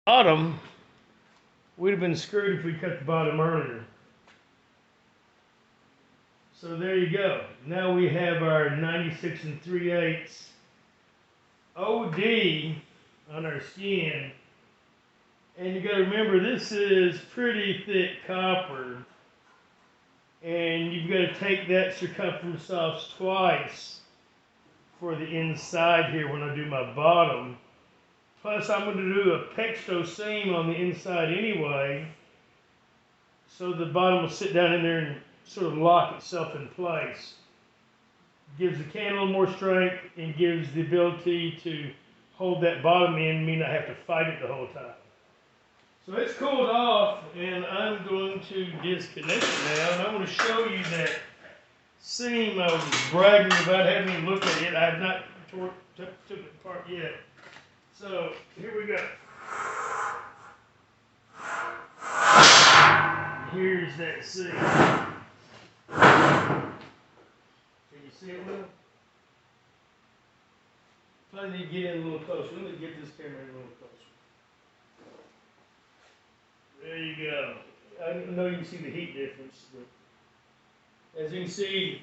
Bottom, we'd have been screwed if we cut the bottom earlier. So there you go. Now we have our 96 3/8 OD on our skin. And you got to remember, this is pretty thick copper. And you've got to take that circumference off twice for the inside here when I do my bottom. Plus, I'm going to do a pexto seam on the inside anyway, so the bottom will sit down in there and sort of lock itself in place. Gives the can a little more strength and gives the ability to hold that bottom in, mean I have to fight it the whole time. So it's cooled off, and I'm going to disconnect it now, and I'm going to show you that seam I was bragging about having you look at it. I have not took it apart yet. So here we go. Here's that seam. Can you see it well? Probably need to get in a little closer. Let me get this camera in a little closer. There you go. I know you can see the heat difference, but as you can see,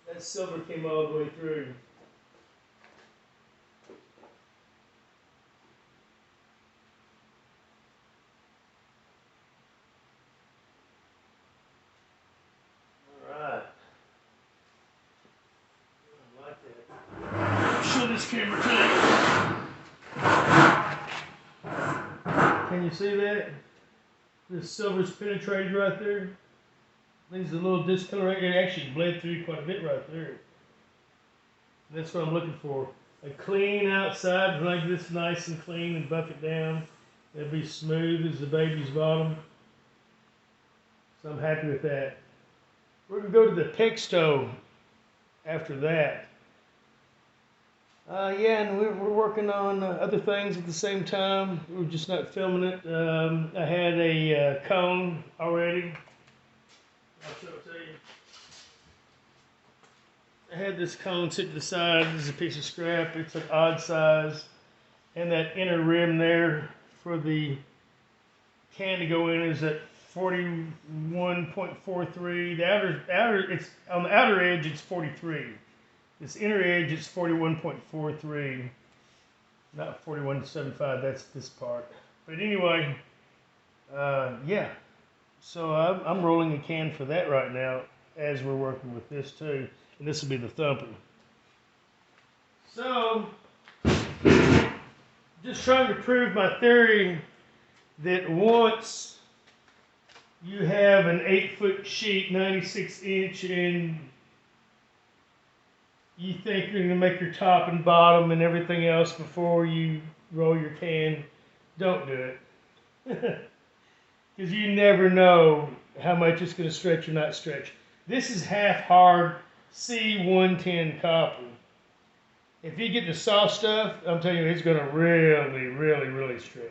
that silver came all the way through. Show this camera to you. Can you see that? The silver's penetrated right there. There's a little discoloration. It actually bled through quite a bit right there. That's what I'm looking for. A clean outside, like this, nice and clean, and buff it down. It'll be smooth as the baby's bottom. So I'm happy with that. We're going to go to the pexto after that. Yeah, and we're working on other things at the same time. We're just not filming it. I had a cone already. I'll show it to you. I had this cone sit to the side. This is a piece of scrap. It's an odd size. And that inner rim there for the can to go in is at 41.43. The outer, it's on the outer edge, it's 43. This inner edge is 41.43, not 41.75, that's this part. But anyway, yeah. So I'm rolling a can for that right now as we're working with this too. And this will be the thumper. So, just trying to prove my theory that once you have an 8-foot sheet, 96-inch, and you think you're going to make your top and bottom and everything else before you roll your can, don't do it. Because you never know how much it's going to stretch or not stretch. This is half hard C110 copper. If you get the soft stuff, I'm telling you, it's going to really, really, really stretch.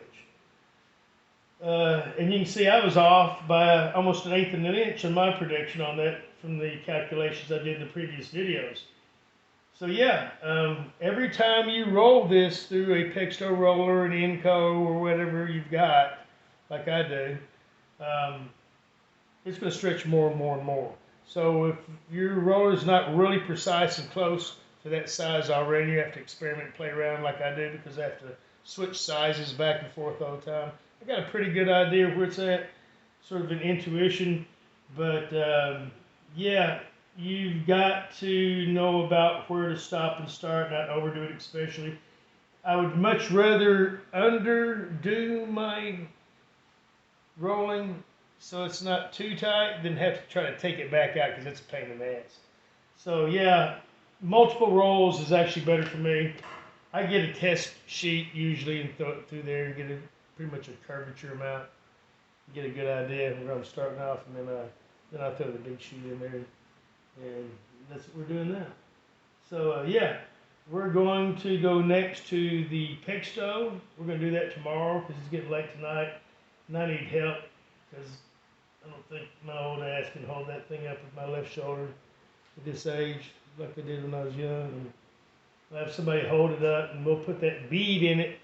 And you can see I was off by almost 1/8 of an inch on my prediction on that from the calculations I did in the previous videos. So yeah, every time you roll this through a pexto roller, an Inco, or whatever you've got, like I do, it's going to stretch more and more and more. So if your roller is not really precise and close to that size already, you have to experiment and play around like I do, because I have to switch sizes back and forth all the time. I got a pretty good idea of where it's at, sort of an intuition, but yeah, you've got to know about where to stop and start, not overdo it especially. I would much rather underdo my rolling so it's not too tight than have to try to take it back out, because it's a pain in the ass. So yeah, multiple rolls is actually better for me. I get a test sheet usually and throw it through there and get pretty much a curvature amount. Get a good idea of where I'm starting off, and then I throw the big sheet in there. And that's what we're doing now. So yeah, we're going to go next to the pexto. We're going to do that tomorrow because it's getting late tonight. And I need help because I don't think my old ass can hold that thing up with my left shoulder at this age like I did when I was young. And I'll have somebody hold it up, and we'll put that bead in it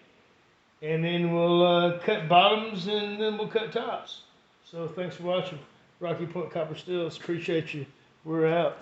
and then we'll cut bottoms, and then we'll cut tops. So thanks for watching. Rocky Point Copper Stills. Appreciate you. We're out.